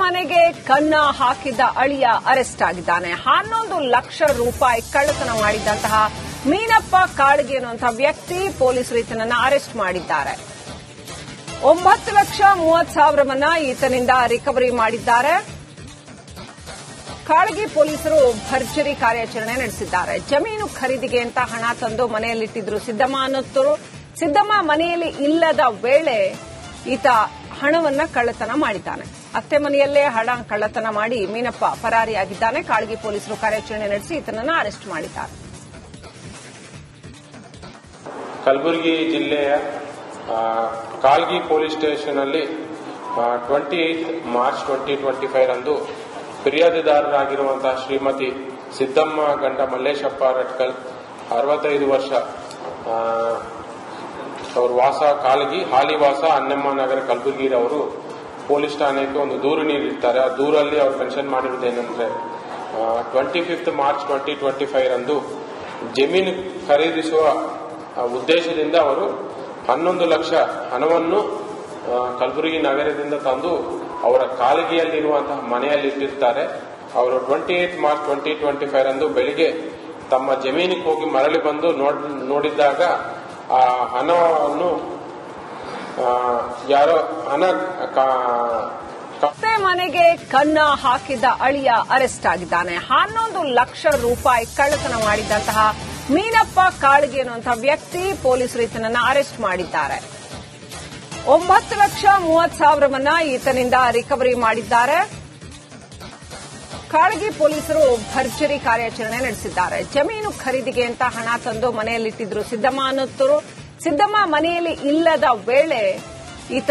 ಮನೆಗೆ ಕನ್ನ ಹಾಕಿದ್ದ ಅಳಿಯ ಅರೆಸ್ಟ್ ಆಗಿದ್ದಾನೆ. 11 ಲಕ್ಷ ರೂಪಾಯಿ ಕಳ್ಳತನ ಮಾಡಿದಂತಹ ಮೀನಪ್ಪ ಕಾಳಗಿ ಎನ್ನುವಂತಹ ವ್ಯಕ್ತಿ ಪೊಲೀಸರು ಈತನನ್ನ ಅರೆಸ್ಟ್ ಮಾಡಿದ್ದಾರೆ. 9,30,30,000 ಈತನಿಂದ ರಿಕವರಿ ಮಾಡಿದ್ದಾರೆ. ಕಾಳಗಿ ಪೊಲೀಸರು ಭರ್ಜರಿ ಕಾರ್ಯಾಚರಣೆ ನಡೆಸಿದ್ದಾರೆ. ಜಮೀನು ಖರೀದಿಗೆ ಅಂತ ಹಣ ತಂದು ಮನೆಯಲ್ಲಿಟ್ಟಿದ್ರು ಸಿದ್ದಮ್ಮ ಅನ್ನೋತ್ತರು. ಸಿದ್ದಮ್ಮ ಮನೆಯಲ್ಲಿ ಇಲ್ಲದ ವೇಳೆ ಈತ ಹಣವನ್ನ ಕಳ್ಳತನ ಮಾಡಿದ್ದಾನೆ. ಅತ್ತೆ ಮನೆಯಲ್ಲೇ ಹಣ ಕಳ್ಳತನ ಮಾಡಿ ಮೀನಪ್ಪ ಪರಾರಿಯಾಗಿದ್ದಾನೆ. ಕಾಳಗಿ ಪೊಲೀಸರು ಕಾರ್ಯಾಚರಣೆ ನಡೆಸಿ ಈತನನ್ನ ಅರೆಸ್ಟ್ ಮಾಡಿದ್ದಾರೆ. ಕಲಬುರಗಿ ಜಿಲ್ಲೆಯ ಕಾಳಗಿ ಪೊಲೀಸ್ ಸ್ಟೇಷನ್ ಅಲ್ಲಿ 28 ಮಾರ್ಚ್ 2025 ರಂದು ಫಿರ್ಯಾದಿದಾರರಾಗಿರುವಂತಹ ಶ್ರೀಮತಿ ಸಿದ್ದಮ್ಮ ಗಂಡ ಮಲ್ಲೇಶಪ್ಪ ರಟ್ಕಲ್ 65 ವರ್ಷ ಅವರು ವಾಸ ಕಾಳಗಿ ಹಾಲಿ ವಾಸ ಅನ್ನಮ್ಮ ನಗರ ಕಲಬುರಗಿರವರು ಪೊಲೀಸ್ ಠಾಣೆಗೆ ಒಂದು ದೂರು ನೀಡಿರ್ತಾರೆ. ಆ ದೂರಲ್ಲಿ ಅವರು ಮೆನ್ಷನ್ ಮಾಡಿರುವುದೇನೆಂದ್ರೆ 25 ಮಾರ್ಚ್ 2025 ರಂದು ಜಮೀನು ಖರೀದಿಸುವ ಉದ್ದೇಶದಿಂದ ಅವರು 11 ಲಕ್ಷ ಹಣವನ್ನು ಕಲಬುರಗಿ ನಗರದಿಂದ ತಂದು ಅವರ ಕಾಳಗಿಯಲ್ಲಿರುವಂತಹ ಮನೆಯಲ್ಲಿ ಇಟ್ಟಿರ್ತಾರೆ. ಅವರು 28 ಮಾರ್ಚ್ 2025 ರಂದು ಬೆಳಿಗ್ಗೆ ತಮ್ಮ ಜಮೀನಿಗೆ ಹೋಗಿ ಮರಳಿ ಬಂದು ನೋಡಿದಾಗ ಆ ಹಣವನ್ನು ಯಾರೋ ಅತ್ತೆ ಮನೆಗೆ ಕನ್ನ ಹಾಕಿದ್ದ ಅಳಿಯ ಅರೆಸ್ಟ್ ಆಗಿದ್ದಾನೆ. 11 ಲಕ್ಷ ರೂಪಾಯಿ ಕಳ್ಳತನ ಮಾಡಿದಂತಹ ಮೀನಪ್ಪ ಕಾಳಗಿ ಎನ್ನುವಂತಹ ವ್ಯಕ್ತಿ ಪೊಲೀಸರು ಈತನನ್ನ ಅರೆಸ್ಟ್ ಮಾಡಿದ್ದಾರೆ. 9,30,30,000 ಈತನಿಂದ ರಿಕವರಿ ಮಾಡಿದ್ದಾರೆ. ಕಾಳಗಿ ಪೊಲೀಸರು ಭರ್ಜರಿ ಕಾರ್ಯಾಚರಣೆ ನಡೆಸಿದ್ದಾರೆ. ಜಮೀನು ಖರೀದಿಗೆ ಅಂತ ಹಣ ತಂದು ಮನೆಯಲ್ಲಿಟ್ಟಿದ್ರು ಸಿದ್ದಮ್ಮ ಅನ್ನೋತ್ತರು. ಸಿದ್ದಮ್ಮ ಮನೆಯಲ್ಲಿ ಇಲ್ಲದ ವೇಳೆ ಈತ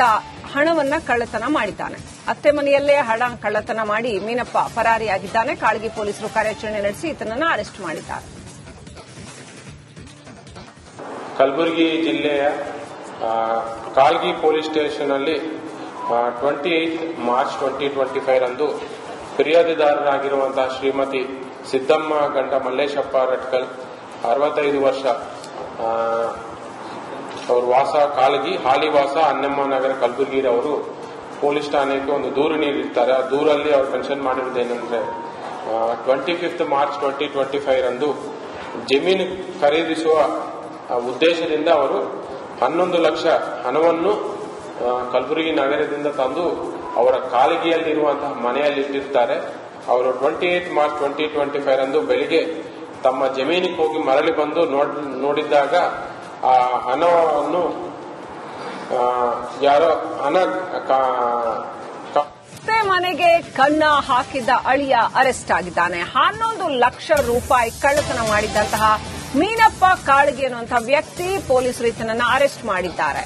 ಹಣವನ್ನ ಕಳ್ಳತನ ಮಾಡಿದ್ದಾನೆ. ಅತ್ತೆ ಮನೆಯಲ್ಲೇ ಹಣ ಕಳ್ಳತನ ಮಾಡಿ ಮೀನಪ್ಪ ಪರಾರಿಯಾಗಿದ್ದಾನೆ. ಕಾಳಗಿ ಪೊಲೀಸರು ಕಾರ್ಯಾಚರಣೆ ನಡೆಸಿ ಈತನನ್ನ ಅರೆಸ್ಟ್ ಮಾಡಿದ್ದಾರೆ. ಕಲಬುರಗಿ ಜಿಲ್ಲೆಯ ಕಾಳಗಿ ಪೊಲೀಸ್ ಸ್ಟೇಷನ್ ಅಲ್ಲಿ 28 ಮಾರ್ಚ್ 2025 ರಂದು ಫಿರ್ಯಾದಿದಾರರಾಗಿರುವಂತಹ ಶ್ರೀಮತಿ ಸಿದ್ದಮ್ಮ ಗಂಡ ಮಲ್ಲೇಶಪ್ಪ ರಟ್ಕಲ್ 65 ವರ್ಷ ಅವರು ವಾಸ ಕಾಳಗಿ ಹಾಲಿ ವಾಸ ಅನ್ನಮ್ಮ ನಗರ ಕಲಬುರಗಿರವರು ಪೊಲೀಸ್ ಠಾಣೆಗೆ ಒಂದು ದೂರು ನೀಡಿರ್ತಾರೆ. ಆ ದೂರಲ್ಲಿ ಅವರು ಮೆನ್ಷನ್ ಮಾಡಿರುವುದೇನೆಂದ್ರೆ 25 ಮಾರ್ಚ್ 2025 ರಂದು ಜಮೀನು ಖರೀದಿಸುವ ಉದ್ದೇಶದಿಂದ ಅವರು 11 ಲಕ್ಷ ಹಣವನ್ನು ಕಲಬುರಗಿ ನಗರದಿಂದ ತಂದು ಅವರ ಕಾಳಗಿಯಲ್ಲಿರುವಂತಹ ಮನೆಯಲ್ಲಿ ಇಟ್ಟಿರ್ತಾರೆ. ಅವರು 28 ಮಾರ್ಚ್ 2025 ರಂದು ಬೆಳಿಗ್ಗೆ ತಮ್ಮ ಜಮೀನಿಗೆ ಹೋಗಿ ಮರಳಿ ಬಂದು ನೋಡಿದಾಗ ಆ ಹಣವನ್ನು ಯಾರೋ ಅತ್ತೆ ಮನೆಗೆ ಕನ್ನ ಹಾಕಿದ್ದ ಅಳಿಯ ಅರೆಸ್ಟ್ ಆಗಿದ್ದಾನೆ. 11 ಲಕ್ಷ ರೂಪಾಯಿ ಕಳ್ಳತನ ಮಾಡಿದಂತಹ ಮೀನಪ್ಪ ಕಾಳಗಿ ಎನ್ನುವಂತಹ ವ್ಯಕ್ತಿ ಪೊಲೀಸರು ಈತನನ್ನ ಅರೆಸ್ಟ್ ಮಾಡಿದ್ದಾರೆ.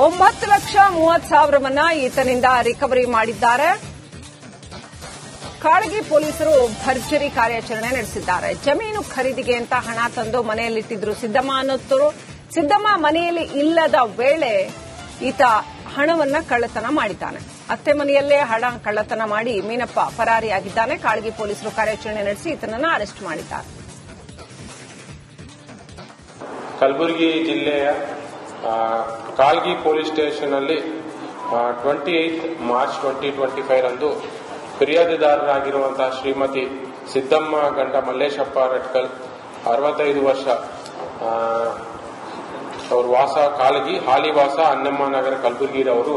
9,30,30,000 ಈತನಿಂದ ರಿಕವರಿ ಮಾಡಿದ್ದಾರೆ. ಕಾಳಗಿ ಪೊಲೀಸರು ಭರ್ಜರಿ ಕಾರ್ಯಾಚರಣೆ ನಡೆಸಿದ್ದಾರೆ. ಜಮೀನು ಖರೀದಿಗೆ ಅಂತ ಹಣ ತಂದು ಮನೆಯಲ್ಲಿಟ್ಟಿದ್ರು ಸಿದ್ದಮ್ಮ ಅನ್ನೋತ್ತರು. ಸಿದ್ದಮ್ಮ ಮನೆಯಲ್ಲಿ ಇಲ್ಲದ ವೇಳೆ ಈತ ಹಣವನ್ನ ಕಳ್ಳತನ ಮಾಡಿದ್ದಾನೆ. ಅತ್ತೆ ಮನೆಯಲ್ಲೇ ಹಣ ಕಳ್ಳತನ ಮಾಡಿ ಮೀನಪ್ಪ ಪರಾರಿಯಾಗಿದ್ದಾನೆ. ಕಾಳಗಿ ಪೊಲೀಸರು ಕಾರ್ಯಾಚರಣೆ ನಡೆಸಿ ಈತನನ್ನ ಅರೆಸ್ಟ್ ಮಾಡಿದ್ದಾರೆ. ಕಲಬುರಗಿ ಜಿಲ್ಲೆಯ ಕಾಳಗಿ ಪೊಲೀಸ್ ಸ್ಟೇಷನ್ ಅಲ್ಲಿ 28 ಮಾರ್ಚ್ 2025 ರಂದು ಫಿರ್ಯಾದಿದಾರರಾಗಿರುವಂತಹ ಶ್ರೀಮತಿ ಸಿದ್ದಮ್ಮ ಗಂಡ ಮಲ್ಲೇಶಪ್ಪ ರಟ್ಕಲ್ 65 ವರ್ಷ ಅವರು ವಾಸ ಕಾಳಗಿ ಹಾಲಿ ವಾಸ ಅನ್ನಮ್ಮ ನಗರ ಕಲಬುರಗಿರವರು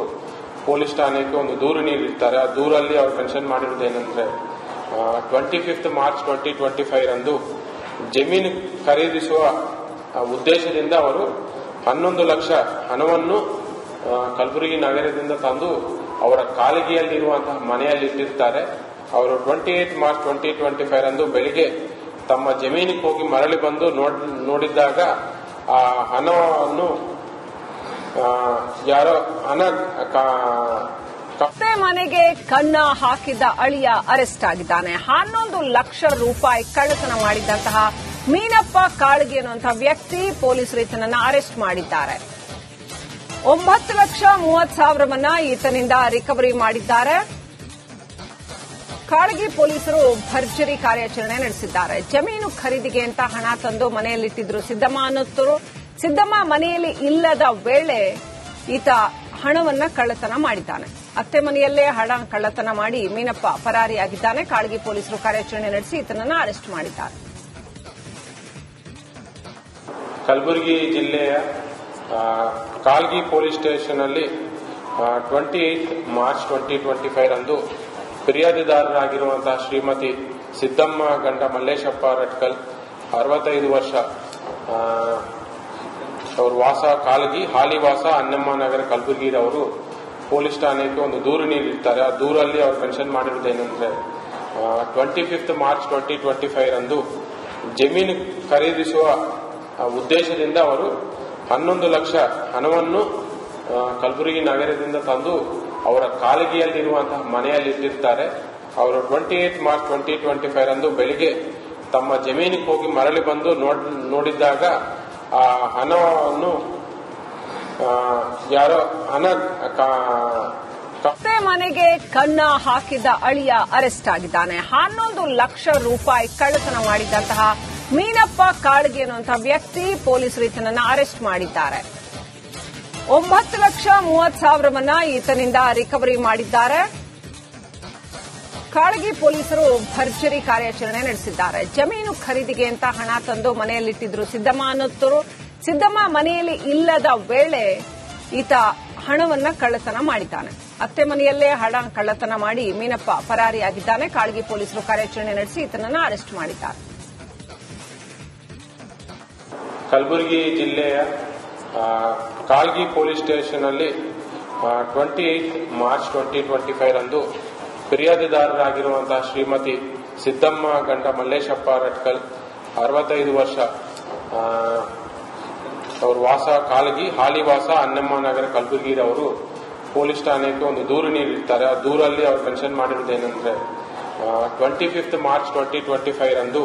ಪೊಲೀಸ್ ಠಾಣೆಗೆ ಒಂದು ದೂರು ನೀಡಿರ್ತಾರೆ. ಆ ದೂರಲ್ಲಿ ಅವರು ಮೆನ್ಷನ್ ಮಾಡಿರುವುದೇನೆಂದ್ರೆ 25 ಮಾರ್ಚ್ 2025 ರಂದು ಜಮೀನು ಖರೀದಿಸುವ ಉದ್ದೇಶದಿಂದ ಅವರು 11 ಲಕ್ಷ ಹಣವನ್ನು ಕಲಬುರಗಿ ನಗರದಿಂದ ತಂದು ಅವರ ಕಾಳಗಿಯಲ್ಲಿರುವಂತಹ ಮನೆಯಲ್ಲಿ ಇಟ್ಟಿರ್ತಾರೆ. ಅವರು 28 ಮಾರ್ಚ್ 2025 ರಂದು ಬೆಳಿಗ್ಗೆ ತಮ್ಮ ಜಮೀನಿಗೆ ಹೋಗಿ ಮರಳಿ ಬಂದು ನೋಡಿದಾಗ ಆ ಹಣವನ್ನು ಯಾರೋ ಅತ್ತೆ ಮನೆಗೆ ಕನ್ನ ಹಾಕಿದ್ದ ಅಳಿಯ ಅರೆಸ್ಟ್ ಆಗಿದ್ದಾನೆ. 11 ಲಕ್ಷ ರೂಪಾಯಿ ಕಳ್ಳತನ ಮಾಡಿದಂತಹ ಮೀನಪ್ಪ ಕಾಳಗಿ ಎನ್ನುವಂತಹ ವ್ಯಕ್ತಿ ಪೊಲೀಸರು ಈತನನ್ನ ಅರೆಸ್ಟ್ ಮಾಡಿದ್ದಾರೆ. 9,30,30,000 ಈತನಿಂದ ರಿಕವರಿ ಮಾಡಿದ್ದಾರೆ. ಕಾಳಗಿ ಪೊಲೀಸರು ಭರ್ಜರಿ ಕಾರ್ಯಾಚರಣೆ ನಡೆಸಿದ್ದಾರೆ. ಜಮೀನು ಖರೀದಿಗೆ ಅಂತ ಹಣ ತಂದು ಮನೆಯಲ್ಲಿಟ್ಟಿದ್ರು ಸಿದ್ದಮ್ಮ ಅನ್ನೋತ್ತರು. ಸಿದ್ದಮ್ಮ ಮನೆಯಲ್ಲಿ ಇಲ್ಲದ ವೇಳೆ ಈತ ಹಣವನ್ನ ಕಳ್ಳತನ ಮಾಡಿದ್ದಾನೆ. ಅತ್ತೆ ಮನೆಯಲ್ಲೇ ಹಣ ಕಳ್ಳತನ ಮಾಡಿ ಮೀನಪ್ಪ ಪರಾರಿಯಾಗಿದ್ದಾನೆ. ಕಾಳಗಿ ಪೊಲೀಸರು ಕಾರ್ಯಾಚರಣೆ ನಡೆಸಿ ಈತನನ್ನು ಅರೆಸ್ಟ್ ಮಾಡಿದ್ದಾರೆ. ಕಲಬುರಗಿ ಜಿಲ್ಲೆಯ ಕಾಳಗಿ ಪೊಲೀಸ್ ಸ್ಟೇಷನ್ ಅಲ್ಲಿ 28 ಮಾರ್ಚ್ 2025 ರಂದು ಫಿರ್ಯಾದಿದಾರರಾಗಿರುವಂತಹ ಶ್ರೀಮತಿ ಸಿದ್ದಮ್ಮ ಗಂಡ ಮಲ್ಲೇಶಪ್ಪ ರಟ್ಕಲ್ 65 ವರ್ಷ, ಅವ್ರ ವಾಸ ಕಾಳಗಿ, ಹಾಲಿ ವಾಸ ಅನ್ನಮ್ಮ ನಗರ ಕಲಬುರಗಿರವರು ಪೊಲೀಸ್ ಠಾಣೆಗೆ ಒಂದು ದೂರು ನೀಡಿರ್ತಾರೆ. ಆ ದೂರಲ್ಲಿ ಅವರು ಮೆನ್ಷನ್ ಮಾಡಿರುವುದೇನೆಂದ್ರೆ 25 ಮಾರ್ಚ್ 2025 ರಂದು ಜಮೀನು ಖರೀದಿಸುವ ಉದ್ದೇಶದಿಂದ ಅವರು 11 ಲಕ್ಷ ಹಣವನ್ನು ಕಲಬುರಗಿ ನಗರದಿಂದ ತಂದು ಅವರ ಕಾಳಗಿಯಲ್ಲಿರುವಂತಹ ಮನೆಯಲ್ಲಿ ಇಟ್ಟಿರ್ತಾರೆ. ಅವರು 28 ಮಾರ್ಚ್ 2025 ರಂದು ಬೆಳಿಗ್ಗೆ ತಮ್ಮ ಜಮೀನಿಗೆ ಹೋಗಿ ಮರಳಿ ಬಂದು ನೋಡಿದಾಗ ಆ ಹಣವನ್ನು ಯಾರೋ ಅತ್ತೆ ಮನೆಗೆ ಕನ್ನ ಹಾಕಿದ ಅಳಿಯ ಅರೆಸ್ಟ್ ಆಗಿದ್ದಾನೆ. 11 ಲಕ್ಷ ರೂಪಾಯಿ ಕಳ್ಳತನ ಮಾಡಿದಂತಹ ಮೀನಪ್ಪ ಕಾಳಗಿ ಅನ್ನುವಂತಹ ವ್ಯಕ್ತಿ ಪೊಲೀಸರು ಈತನನ್ನ ಅರೆಸ್ಟ್ ಮಾಡಿದ್ದಾರೆ. 9,30,000 ಈತನಿಂದ ರಿಕವರಿ ಮಾಡಿದ್ದಾರೆ. ಕಾಳಗಿ ಪೊಲೀಸರು ಭರ್ಜರಿ ಕಾರ್ಯಾಚರಣೆ ನಡೆಸಿದ್ದಾರೆ. ಜಮೀನು ಖರೀದಿಗೆ ಅಂತ ಹಣ ತಂದು ಮನೆಯಲ್ಲಿಟ್ಟಿದ್ರು ಸಿದ್ದಮ್ಮ ಅನ್ನೋತ್ತರು. ಸಿದ್ದಮ್ಮ ಮನೆಯಲ್ಲಿ ಇಲ್ಲದ ವೇಳೆ ಈತ ಹಣವನ್ನ ಕಳ್ಳತನ ಮಾಡಿದ್ದಾನೆ. ಅತ್ತೆ ಮನೆಯಲ್ಲೇ ಹಣ ಕಳ್ಳತನ ಮಾಡಿ ಮೀನಪ್ಪ ಪರಾರಿಯಾಗಿದ್ದಾನೆ. ಕಾಳಗಿ ಪೊಲೀಸರು ಕಾರ್ಯಾಚರಣೆ ನಡೆಸಿ ಈತನನ್ನು ಅರೆಸ್ಟ್ ಮಾಡಿದ್ದಾರೆ. ಕಲಬುರಗಿ ಜಿಲ್ಲೆಯ ಕಾಳಗಿ ಪೊಲೀಸ್ ಸ್ಟೇಷನ್ ಅಲ್ಲಿ 28 ಮಾರ್ಚ್ 2025 ರಂದು ಫಿರ್ಯಾದಿದಾರರಾಗಿರುವಂತಹ ಶ್ರೀಮತಿ ಸಿದ್ದಮ್ಮ ಗಂಡ ಮಲ್ಲೇಶಪ್ಪ ರಟ್ಕಲ್ 65 ವರ್ಷ, ಅವ್ರ ವಾಸ ಕಾಳಗಿ, ಹಾಲಿ ವಾಸ ಅನ್ನಮ್ಮ ನಗರ ಕಲಬುರಗಿರವರು ಪೊಲೀಸ್ ಠಾಣೆಗೆ ಒಂದು ದೂರು ನೀಡಿರ್ತಾರೆ. ಆ ದೂರಲ್ಲಿ ಅವರು ಮೆನ್ಷನ್ ಮಾಡಿರುವುದೇನೆಂದ್ರೆ 25 ಮಾರ್ಚ್ 2025 ರಂದು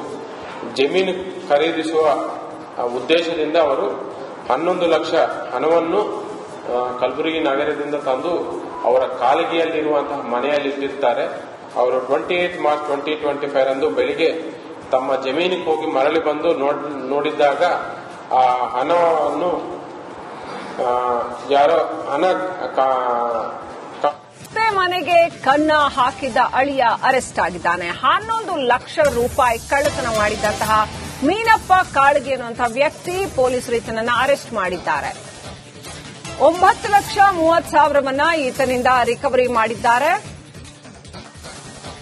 ಜಮೀನು ಖರೀದಿಸುವ ಉದ್ದೇಶದಿಂದ ಅವರು 11 ಲಕ್ಷ ಹಣವನ್ನು ಕಲಬುರಗಿ ನಗರದಿಂದ ತಂದು ಅವರ ಕಾಳಗಿಯಲ್ಲಿರುವಂತಹ ಮನೆಯಲ್ಲಿ ಇಟ್ಟಿರ್ತಾರೆ. ಅವರು 28 ಮಾರ್ಚ್ 2025 ರಂದು ಬೆಳಿಗ್ಗೆ ತಮ್ಮ ಜಮೀನಿಗೆ ಹೋಗಿ ಮರಳಿ ಬಂದು ನೋಡಿದಾಗ ಆ ಹಣವನ್ನು ಯಾರೋ ಅತ್ತೆ ಮನೆಗೆ ಕನ್ನ ಹಾಕಿದ ಅಳಿಯ ಅರೆಸ್ಟ್ ಆಗಿದ್ದಾನೆ. 11 ಲಕ್ಷ ರೂಪಾಯಿ ಕಳ್ಳತನ ಮಾಡಿದಂತಹ ಮೀನಪ್ಪ ಕಾಳಗಿ ಅನ್ನುವಂತಹ ವ್ಯಕ್ತಿ ಪೊಲೀಸರು ಈತನನ್ನ ಅರೆಸ್ಟ್ ಮಾಡಿದ್ದಾರೆ. 9,30,000 ಈತನಿಂದ ರಿಕವರಿ ಮಾಡಿದ್ದಾರೆ.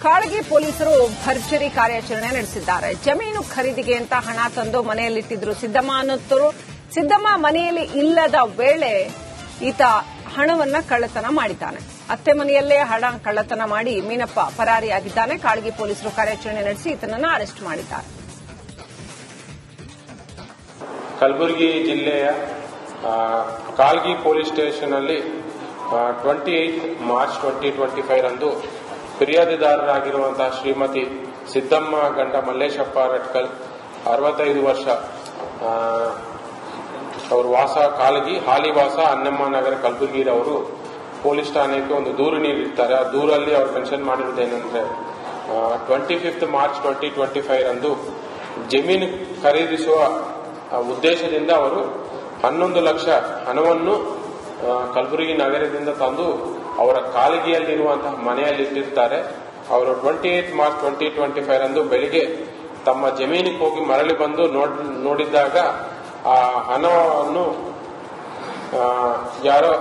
ಕಾಳಗಿ ಪೊಲೀಸರು ಭರ್ಜರಿ ಕಾರ್ಯಾಚರಣೆ ನಡೆಸಿದ್ದಾರೆ. ಜಮೀನು ಖರೀದಿಗೆ ಅಂತ ಹಣ ತಂದು ಮನೆಯಲ್ಲಿಟ್ಟಿದ್ರು ಸಿದ್ದಮ್ಮ ಅನ್ನೋತ್ತರು. ಸಿದ್ದಮ್ಮ ಮನೆಯಲ್ಲಿ ಇಲ್ಲದ ವೇಳೆ ಈತ ಹಣವನ್ನ ಕಳ್ಳತನ ಮಾಡಿದ್ದಾನೆ. ಅತ್ತೆ ಮನೆಯಲ್ಲೇ ಹಣ ಕಳ್ಳತನ ಮಾಡಿ ಮೀನಪ್ಪ ಪರಾರಿಯಾಗಿದ್ದಾನೆ. ಕಾಳಗಿ ಪೊಲೀಸರು ಕಾರ್ಯಾಚರಣೆ ನಡೆಸಿ ಈತನನ್ನು ಅರೆಸ್ಟ್ ಮಾಡಿದ್ದಾರೆ. ಕಲಬುರಗಿ ಜಿಲ್ಲೆಯ ಕಾಳಗಿ ಪೊಲೀಸ್ ಸ್ಟೇಷನ್ ಅಲ್ಲಿ 28 ಮಾರ್ಚ್ 2025 ರಂದು ಫಿರ್ಯಾದಿದಾರರಾಗಿರುವಂತಹ ಶ್ರೀಮತಿ ಸಿದ್ದಮ್ಮ ಗಂಡ ಮಲ್ಲೇಶಪ್ಪ ರಟ್ಕಲ್ 65 ವರ್ಷ, ಅವ್ರ ವಾಸ ಕಾಳಗಿ, ಹಾಲಿ ವಾಸ ಅನ್ನಮ್ಮ ನಗರ ಕಲಬುರಗಿರವರು ಪೊಲೀಸ್ ಠಾಣೆಗೆ ಒಂದು ದೂರು ನೀಡಿರ್ತಾರೆ. ಆ ದೂರಲ್ಲಿ ಅವರು ಮೆನ್ಷನ್ ಮಾಡಿರುವುದೇನೆಂದ್ರೆ 25 ಮಾರ್ಚ್ 2025 ರಂದು ಜಮೀನು ಖರೀದಿಸುವ ಉದ್ದೇಶದಿಂದ ಅವರು 11 ಲಕ್ಷ ಹಣವನ್ನು ಕಲಬುರಗಿ ನಗರದಿಂದ ತಂದು ಅವರ ಕಾಳಗಿಯಲ್ಲಿರುವಂತಹ ಮನೆಯಲ್ಲಿ ಇಟ್ಟಿರ್ತಾರೆ. ಅವರು 28 ಮಾರ್ಚ್ 2025 ರಂದು ಬೆಳಿಗ್ಗೆ ತಮ್ಮ ಜಮೀನಿಗೆ ಹೋಗಿ ಮರಳಿ ಬಂದು ನೋಡಿದಾಗ ಆ ಹಣವನ್ನು ಯಾರೋ